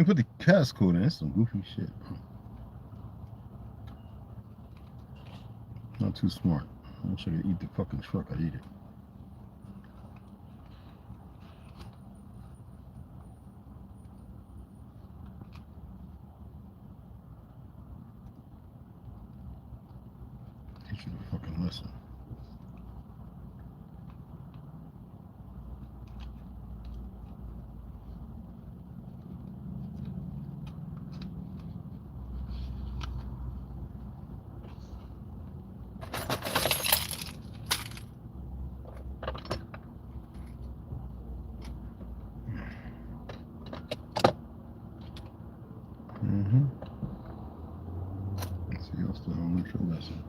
even put the passcode in. That's some goofy shit. Not too smart. I wish I could eat the fucking truck. I'd eat it. Teach you to fucking listen. Let's see, y'all still on with your lesson.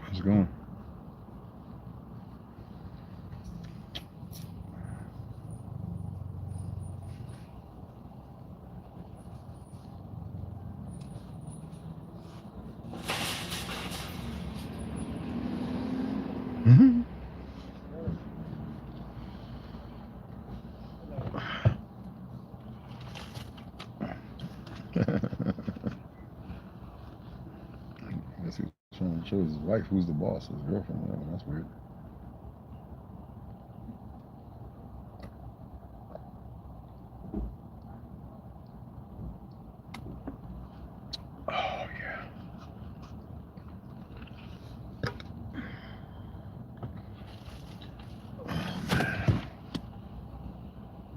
How's it going? I guess he was trying to show his wife who's the boss, his girlfriend, whatever. That's weird. Oh, yeah. Oh,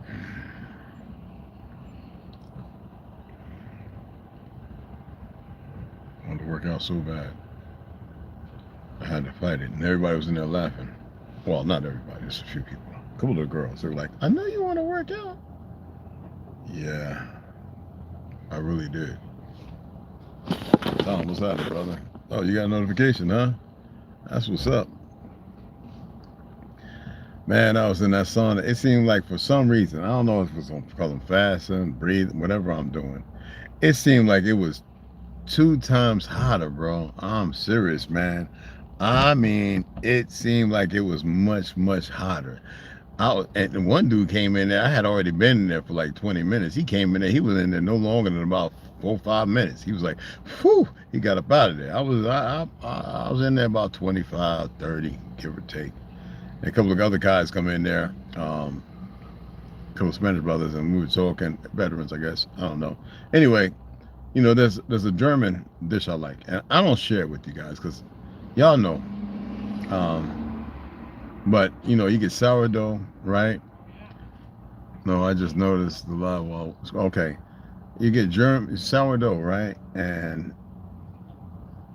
man. I wanted to work out so bad. I had to fight it, and everybody was in there laughing. Well, not everybody, just a few people. A couple of the girls, they were like, I know you want to work out. Yeah, I really did. Tom, what's happening, brother? Oh, you got a notification, huh? That's what's up. Man, I was in that sauna. It seemed like for some reason, I don't know if it was because I'm fasting, breathing, whatever I'm doing. It seemed like it was 2 times hotter, bro. I'm serious, man. I mean, it seemed like it was much, much hotter. And one dude came in there. I had already been in there for like 20 minutes. He came in there. He was in there no longer than about 4 or 5 minutes. He was like, whew, he got up out of there. I was in there about 25, 30, give or take. And a couple of other guys come in there, a couple of Spanish brothers, and we were talking, veterans, I guess. I don't know. Anyway, you know, there's a German dish I like, and I don't share it with you guys because y'all know. But you know, you get sourdough, right? No, I just noticed the live wall. Okay, you get German sourdough, right? And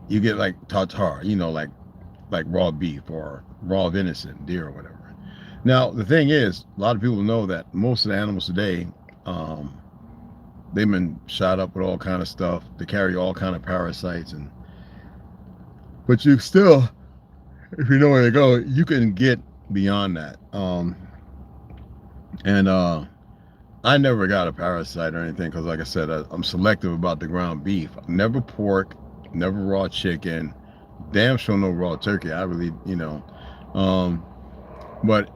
you get like tartare, you know, like raw beef or raw venison, deer or whatever. Now the thing is, a lot of people know that most of the animals today, they've been shot up with all kind of stuff. They carry all kind of parasites, but you still, if you know where to go, you can get beyond that. I never got a parasite or anything because, like I said, I'm selective about the ground beef. Never pork, never raw chicken, damn sure no raw turkey. I really, you know, but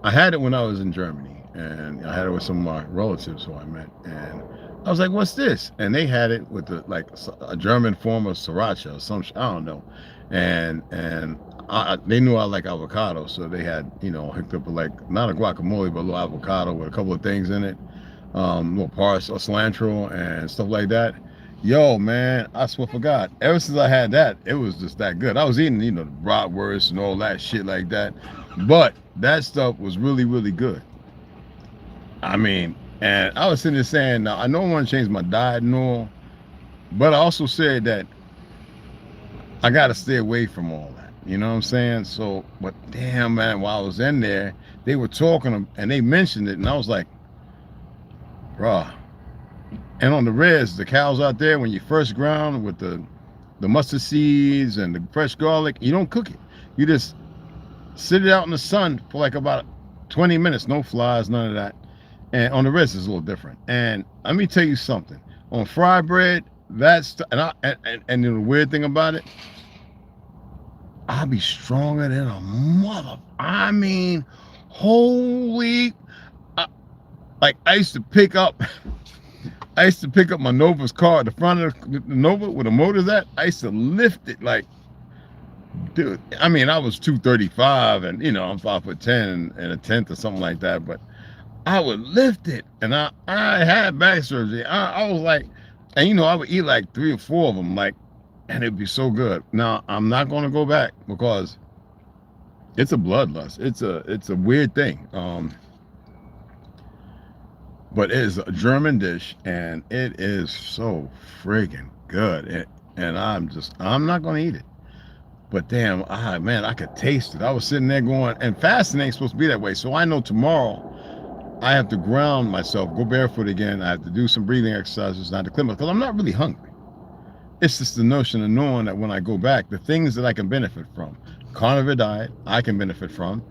I had it when I was in Germany, and I had it with some of my relatives who I met, and I was like, "What's this?" And they had it with like a German form of sriracha or some, I don't know, and they knew I like avocado, so they had, you know, hooked up with like not a guacamole, but a little avocado with a couple of things in it, little parsley, cilantro, and stuff like that. Yo, man, I swear for God, ever since I had that, it was just that good. I was eating, you know, bratwurst and all that shit like that, but that stuff was really, really good. I mean, and I was sitting there saying, now I don't want to change my diet and all, But I also said that I got to stay away from all that. You know what I'm saying? So, but damn, man, while I was in there, they were talking and they mentioned it, and I was like, bruh. And on the reds, the cows out there, when you first ground with the mustard seeds and the fresh garlic, you don't cook it. You just sit it out in the sun for like about 20 minutes. No flies, none of that. And on the reds, it's a little different. And let me tell you something. On fried bread, that's and the weird thing about it, I'll be stronger than a mother. I mean, holy, like I used to pick up my Nova's car at the front of the Nova where the motor's at. I used to lift it like, dude. I mean, I was 235, and you know I'm 5'10" and a tenth or something like that. But I would lift it, and I had back surgery. I was like, and you know I would eat like 3 or 4 of them, like, and it'd be so good. Now I'm not going to go back because it's a bloodlust. It's a weird thing. But it is a German dish, and it is so friggin' good. And I'm not gonna eat it. But damn, man, I could taste it. I was sitting there going, and fasting ain't supposed to be that way. So I know tomorrow I have to ground myself, go barefoot again. I have to do some breathing exercises, not to clear myself, because I'm not really hungry. It's just the notion of knowing that when I go back, the things that I can benefit from, carnivore diet, I can benefit from,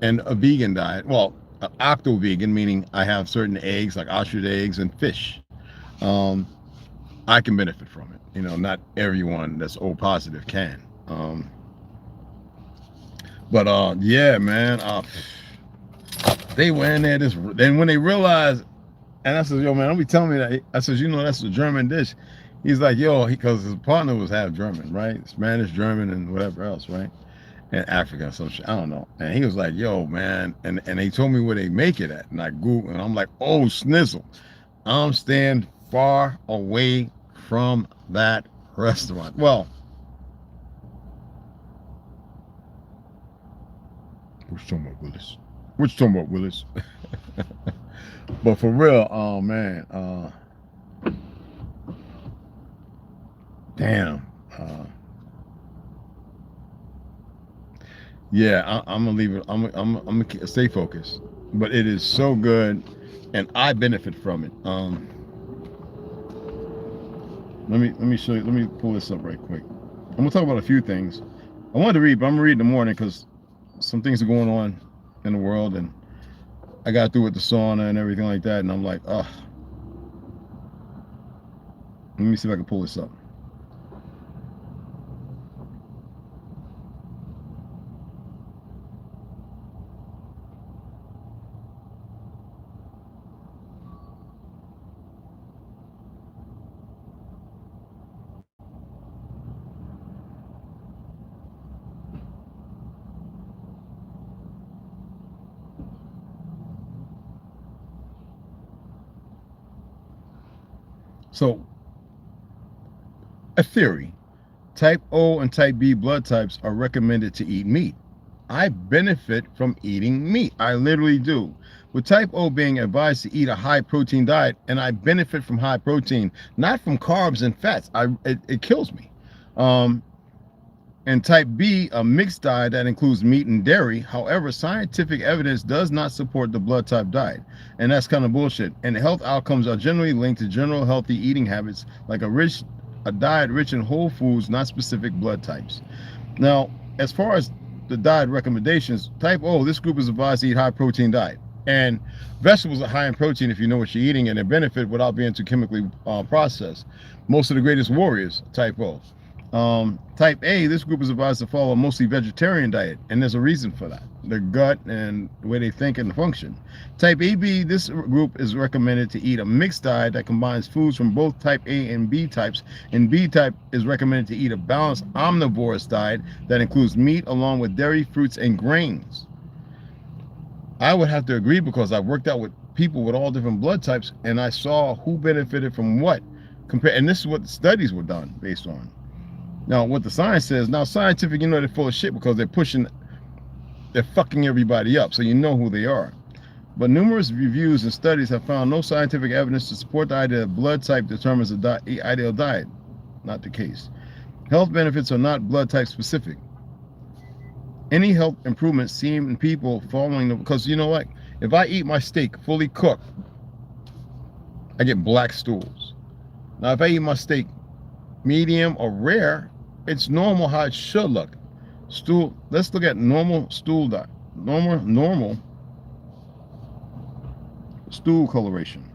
and a vegan diet. Well, octo-vegan, meaning I have certain eggs like ostrich eggs and fish. I can benefit from it. You know, not everyone that's O positive can. Yeah, man. They were in there. Then when they realized, and I said, yo, man, don't be telling me that. I said, you know, that's a German dish. He's like, yo, because his partner was half German, right? Spanish, German, and whatever else, right? And Africa or some shit, I don't know. And he was like, yo, man, and they told me where they make it at. And I Googled, and I'm like, oh, snizzle. I'm staying far away from that restaurant. Well, what you talking about, Willis? What you talking about, Willis? But for real, oh, man. Damn. Yeah, I'm gonna leave it. I'm gonna stay focused, but it is so good, and I benefit from it. Let me show you. Let me pull this up right quick. I'm gonna talk about a few things. I wanted to read, but I'm gonna read in the morning because some things are going on in the world, and I got through with the sauna and everything like that, and I'm like, ugh. Let me see if I can pull this up. So, a theory. Type O and type B blood types are recommended to eat meat. I benefit from eating meat. I literally do. With type O being advised to eat a high protein diet, and I benefit from high protein, not from carbs and fats. It kills me. And type B, a mixed diet that includes meat and dairy. However, scientific evidence does not support the blood type diet, and that's kind of bullshit. And health outcomes are generally linked to general healthy eating habits, like a diet rich in whole foods, not specific blood types. Now, as far as the diet recommendations, type O, this group is advised to eat high protein diet. And vegetables are high in protein if you know what you're eating, and they benefit without being too chemically processed. Most of the greatest warriors, type O. Type A, this group is advised to follow a mostly vegetarian diet, and there's a reason for that. Their gut and the way they think and function. Type AB, this group is recommended to eat a mixed diet that combines foods from both type A and B types, and B type is recommended to eat a balanced omnivorous diet that includes meat along with dairy, fruits, and grains. I would have to agree because I've worked out with people with all different blood types, and I saw who benefited from what, and this is what the studies were done based on. Now, what the science says, now scientific, you know, they're full of shit because they're fucking everybody up, so you know who they are. But numerous reviews and studies have found no scientific evidence to support the idea that blood type determines the ideal diet. not the case. Health benefits are not blood type specific. Any health improvements seen in people following the, because you know what? If I eat my steak fully cooked, I get black stools. Now, if I eat my steak medium or rare, it's normal how it should look. Stool. Let's look at normal stool dye. Normal stool coloration.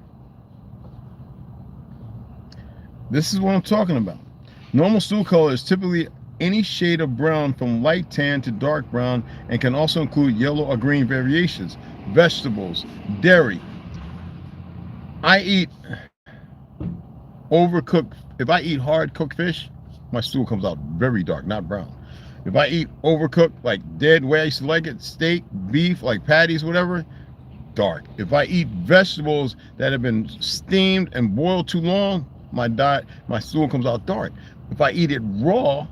This is what I'm talking about. Normal stool color is typically any shade of brown from light tan to dark brown and can also include yellow or green variations. Vegetables, dairy. I eat overcooked. If I eat hard cooked fish, my stool comes out very dark, not brown. If I eat overcooked, like dead way I used to like it, steak, beef, like patties, whatever, dark. If I eat vegetables that have been steamed and boiled too long, my stool comes out dark. If I eat it raw,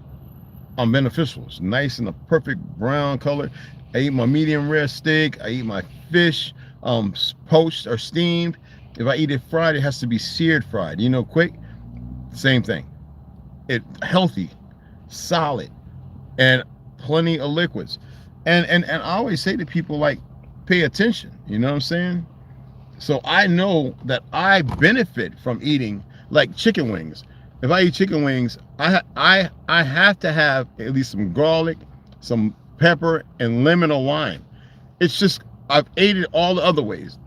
I'm beneficial. It's nice and a perfect brown color. I eat my medium rare steak. I eat my fish, poached or steamed. If I eat it fried, it has to be seared fried. You know, quick. Same thing. It healthy, solid, and plenty of liquids. And I always say to people, like, pay attention. You know what I'm saying? So I know that I benefit from eating, like, chicken wings. If I eat chicken wings, I have to have at least some garlic, some pepper, and lemon or lime. It's just, I've ate it all the other ways.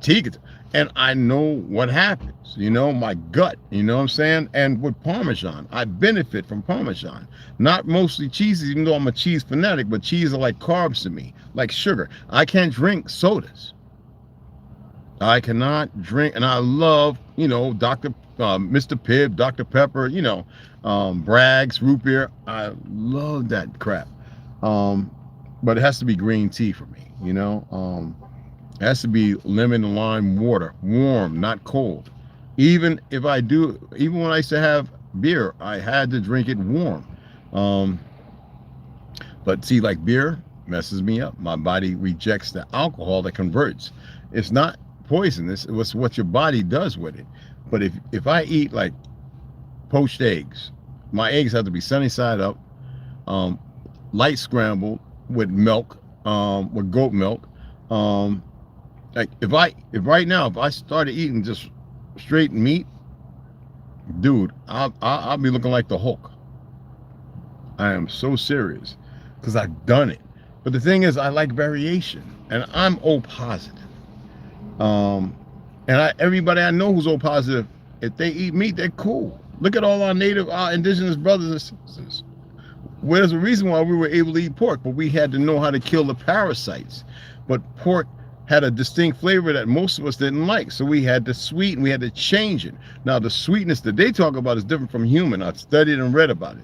And I know what happens, you know, my gut, you know what I'm saying? And with Parmesan, I benefit from Parmesan. Not mostly cheeses, even though I'm a cheese fanatic, but cheese are like carbs to me, like sugar. I can't drink sodas. I cannot drink, and I love, you know, Mr. Pibb, Dr. Pepper, you know, Bragg's, root beer. I love that crap. But it has to be green tea for me, you know. It has to be lemon and lime water, warm, not cold. Even when I used to have beer, I had to drink it warm. But see, like beer messes me up. My body rejects the alcohol that converts. It's not poisonous. It's what your body does with it. But if I eat like poached eggs, my eggs have to be sunny side up, light scrambled with milk, with goat milk. Like if I started eating just straight meat, dude, I'll be looking like the Hulk. I am so serious because I've done it. But the thing is, I like variation, and I'm O positive. And everybody I know who's O positive, if they eat meat, they're cool. Look at all our indigenous brothers and sisters. Well, there's a reason why we were able to eat pork, but we had to know how to kill the parasites. But pork had a distinct flavor that most of us didn't like, so we had to sweeten, we had to change it. Now, the sweetness that they talk about is different from human. I've studied and read about it.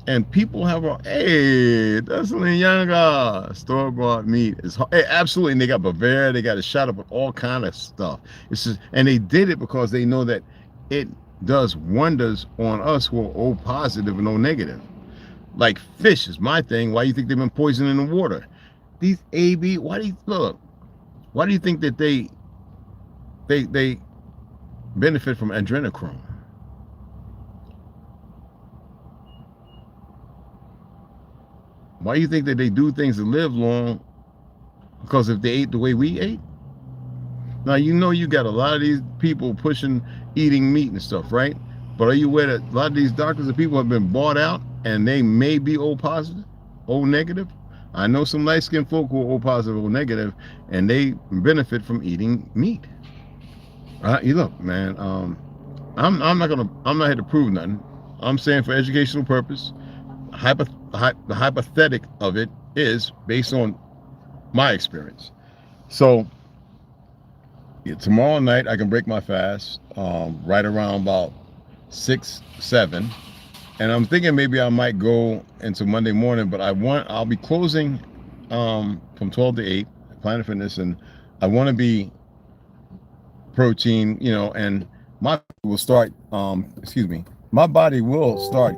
And people have hey, that's younger store-bought meat. Hey, absolutely, and they got Bavaria, they got a shot up with all kind of stuff. It's just, and they did it because they know that it does wonders on us who are O positive and O negative. Like fish is my thing. Why do you think they've been poisoning the water? These AB, why do you think that they benefit from adrenochrome? Why do you think that they do things to live long? Because if they ate the way we ate? Now, you know, you got a lot of these people pushing eating meat and stuff, right? But are you aware that a lot of these doctors and people have been bought out and they may be O positive, O negative? I know some light-skinned folk who are O positive, O negative, and they benefit from eating meat. You look, man, I'm not here to prove nothing. I'm saying for educational purpose, the hypothetic of it is based on my experience. So tomorrow night I can break my fast right around about 6, 7, and I'm thinking maybe I might go into Monday morning, but I'll be closing from 12 to 8 Planet Fitness, and I want to be protein, you know, and my body will start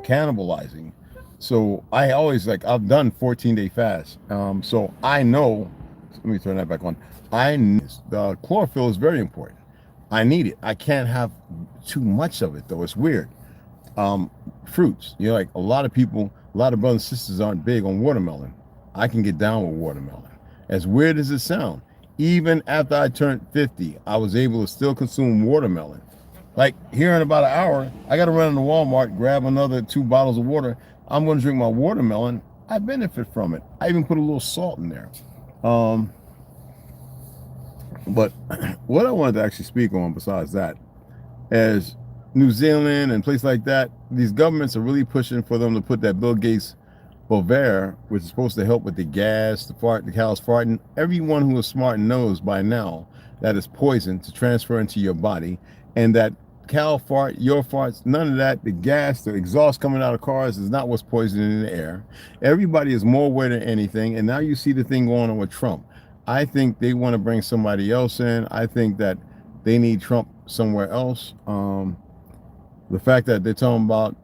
cannibalizing. So I always, like, I've done 14-day fast. So I know, let me turn that back on. The chlorophyll is very important. I need it. I can't have too much of it though. It's weird. fruits. You know, like a lot of people, a lot of brothers and sisters aren't big on watermelon. I can get down with watermelon. As weird as it sounds, even after I turned 50, I was able to still consume watermelon. Like here in about an hour, I got to run into Walmart, grab another 2 bottles of water. I'm going to drink my watermelon. I benefit from it. I even put a little salt in there. But what I wanted to actually speak on besides that is New Zealand and places like that, these governments are really pushing for them to put that Bill Gates Bovaer, which is supposed to help with the gas, the fart, the cows farting. Everyone who is smart knows by now that is poison to transfer into your body, and that cow fart, your farts, none of that, the gas, the exhaust coming out of cars is not what's poisoning the air. Everybody is more aware than anything, and now you see the thing going on with Trump. I think they want to bring somebody else in. I think that they need Trump somewhere else. The fact that they're talking about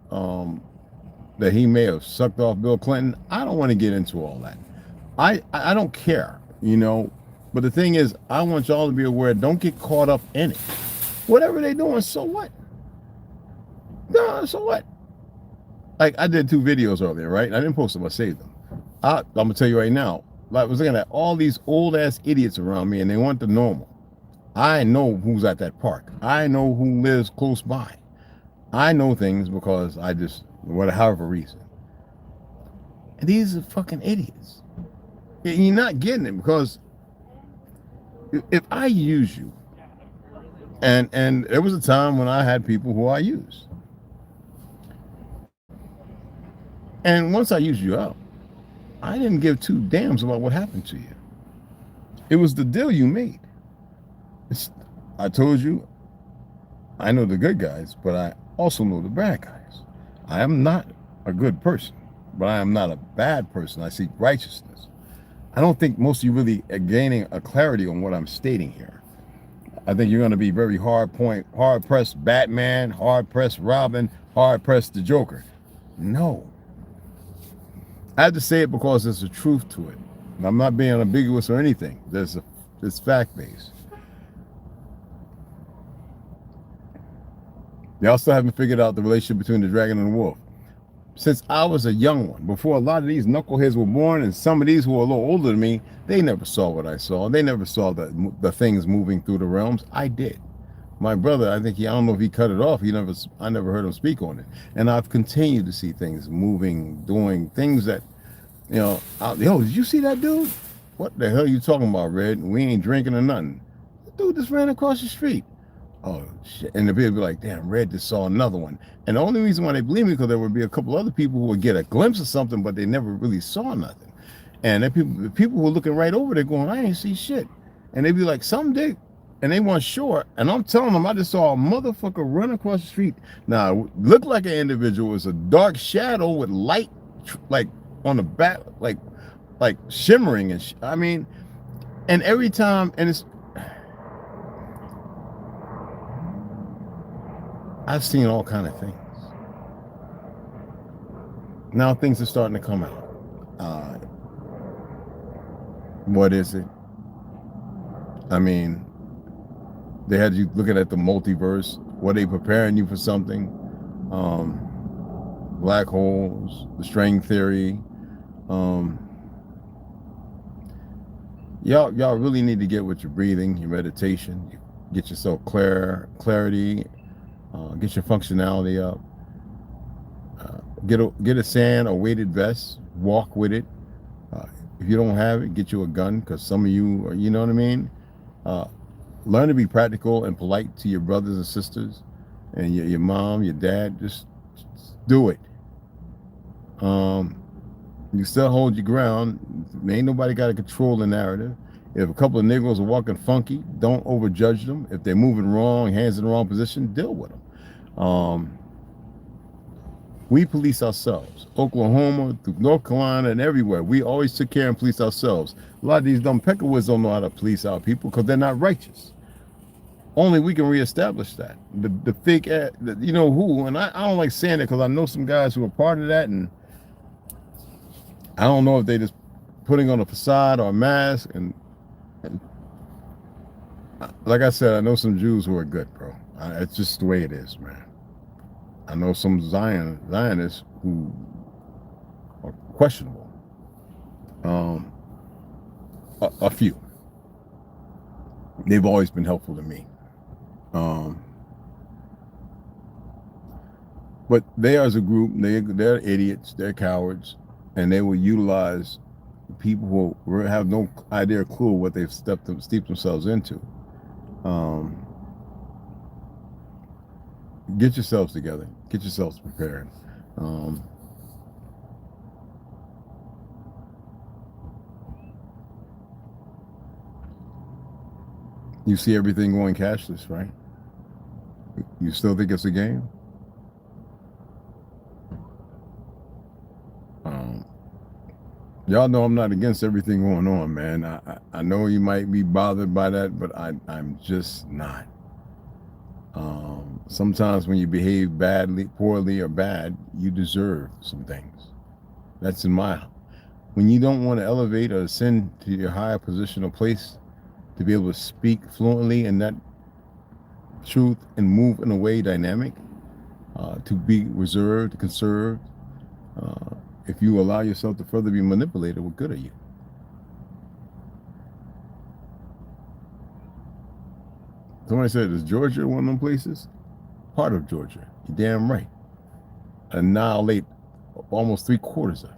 that he may have sucked off Bill Clinton, I don't want to get into all that. I don't care, you know. But the thing is, I want y'all to be aware, don't get caught up in it. Whatever they're doing, so what? No, so what? Like, I did 2 videos earlier, right? I didn't post them, I saved them. I'm going to tell you right now, I was looking at all these old-ass idiots around me, and they want the normal. I know who's at that park. I know who lives close by. I know things because I just, however reason. And these are fucking idiots. You're not getting it because if I use you, and there was a time when I had people who I used. And once I used you up, I didn't give 2 damns about what happened to you. It was the deal you made. I told you, I know the good guys, but I also know the bad guys. I am not a good person, but I am not a bad person. I seek righteousness. I don't think most of you really are gaining a clarity on what I'm stating here. I think you're going to be very hard-pressed Batman, hard-pressed Robin, hard-pressed the Joker. No. I have to say it because there's a truth to it. And I'm not being ambiguous or anything. It's fact-based. Y'all still haven't figured out the relationship between the dragon and the wolf. Since I was a young one, before a lot of these knuckleheads were born, and some of these who are a little older than me, they never saw what I saw. They never saw the things moving through the realms. I did. My brother, I don't know if he cut it off. I never heard him speak on it. And I've continued to see things moving, doing things that, you know, yo, did you see that dude? What the hell are you talking about, Red? We ain't drinking or nothing. The dude just ran across the street. Oh, shit. And the people be like, damn, Red just saw another one. And the only reason why they believe me, because there would be a couple other people who would get a glimpse of something, but they never really saw nothing. And the people who are looking right over there going, I ain't see shit. And they be like, some did. And they weren't sure. And I'm telling them, I just saw a motherfucker run across the street. Now, it looked like an individual. It was a dark shadow with light, like on the back, like shimmering. And I mean, and every time, and it's, I've seen all kind of things. Now things are starting to come out. What is it? I mean, they had you looking at the multiverse. Were they preparing you for something? Black holes, the string theory. Y'all really need to get with your breathing, your meditation. Get yourself clarity. Get your functionality up. Get a sand or weighted vest. Walk with it. If you don't have it, get you a gun, because some of you are, you know what I mean? Learn to be practical and polite to your brothers and sisters and your mom, your dad. Just do it. You still hold your ground. Ain't nobody got to control the narrative. If a couple of Negroes are walking funky, don't overjudge them. If they're moving wrong, hands in the wrong position, deal with them. We police ourselves. Oklahoma, through North Carolina, and everywhere. We always took care and police ourselves. A lot of these dumb peckerwoods don't know how to police our people because they're not righteous. Only we can reestablish that. The fake, you know who, and I don't like saying it because I know some guys who are part of that, and I don't know if they just putting on a facade or a mask. And like I said, I know some Jews who are good, bro. It's just the way it is, man. I know some Zionists who are questionable. A few. They've always been helpful to me. But they as a group, they're idiots, they're cowards, and they will utilize people who have no idea or clue what they've steeped themselves into. Get yourselves together. Get yourselves prepared. You see everything going cashless, right? You still think it's a game? Y'all know I'm not against everything going on, man. I know you might be bothered by that, but I'm just not. Sometimes when you behave badly, poorly, or bad, you deserve some things. That's in my. When you don't want to elevate or ascend to your higher position or place to be able to speak fluently in that truth and move in a way dynamic, to be reserved, conserved, if you allow yourself to further be manipulated, what good are you? Somebody said, is Georgia one of them places? Part of Georgia. You're damn right. Annihilate almost 3/4 of it.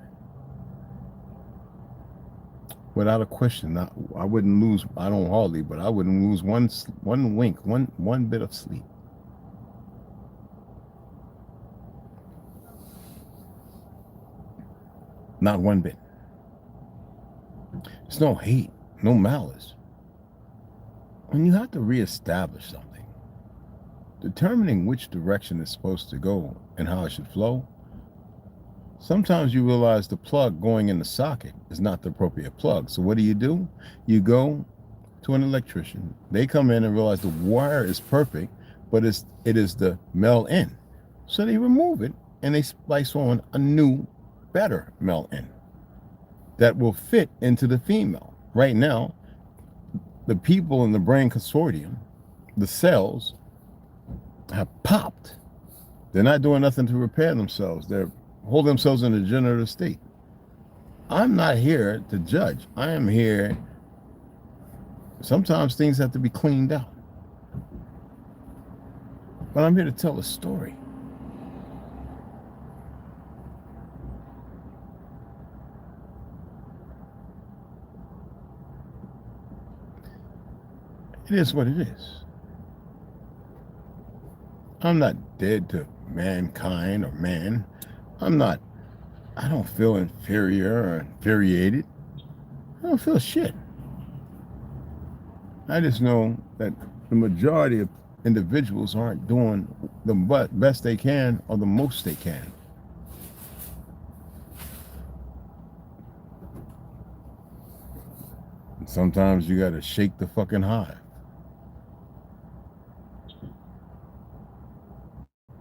Without a question. I wouldn't lose, I don't hardly, but I wouldn't lose one wink, one bit of sleep. Not one bit. There's no hate, no malice. When you have to reestablish something, determining which direction it's supposed to go and how it should flow, sometimes you realize the plug going in the socket is not the appropriate plug. So what do? You go to an electrician. They come in and realize the wire is perfect, but it is the male end. So they remove it and they splice on a new, better male end that will fit into the female. Right now, the people in the brain consortium, the cells, have popped. They're not doing nothing to repair themselves. They're holding themselves in a degenerative state. I'm not here to judge. I am here. Sometimes things have to be cleaned out. But I'm here to tell a story. It is what it is. I'm not dead to mankind or man. I don't feel inferior or infuriated. I don't feel shit. I just know that the majority of individuals aren't doing the best they can or the most they can. And sometimes you got to shake the fucking hive.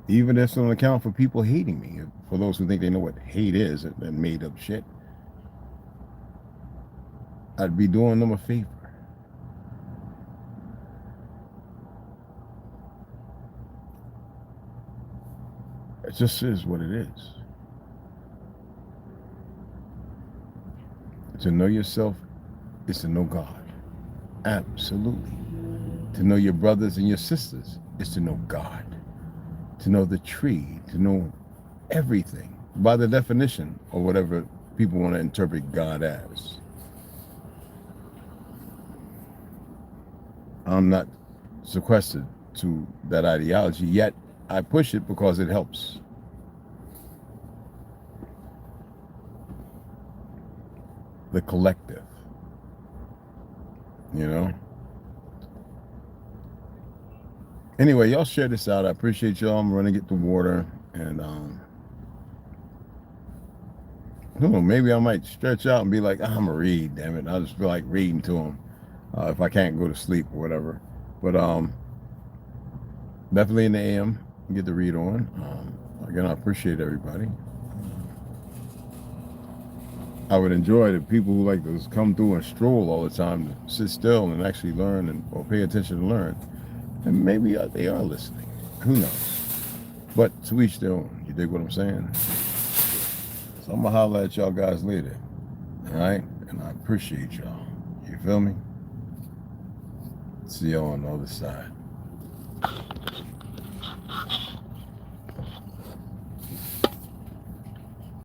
Even if it's on account for people hating me, for those who think they know what hate is and made up shit, I'd be doing them a favor. It just is what it is. To know yourself is to know God. Absolutely. To know your brothers and your sisters is to know God. To know the tree, to know everything by the definition or whatever people want to interpret God as. I'm not sequestered to that ideology, yet I push it because it helps. The collective, you know? Anyway, y'all share this out. I appreciate y'all. I'm going to get the water and maybe I might stretch out and be like, I'm gonna read, damn it. I just feel like reading to them if I can't go to sleep or whatever. But definitely in the AM, get the read on. Again, I appreciate everybody. I would enjoy the people who like to come through and stroll all the time, to sit still and actually learn or pay attention to learn. And maybe they are listening. Who knows? But to each their own. You dig what I'm saying? So I'm gonna holler at y'all guys later. All right? And I appreciate y'all. You feel me? See y'all on the other side.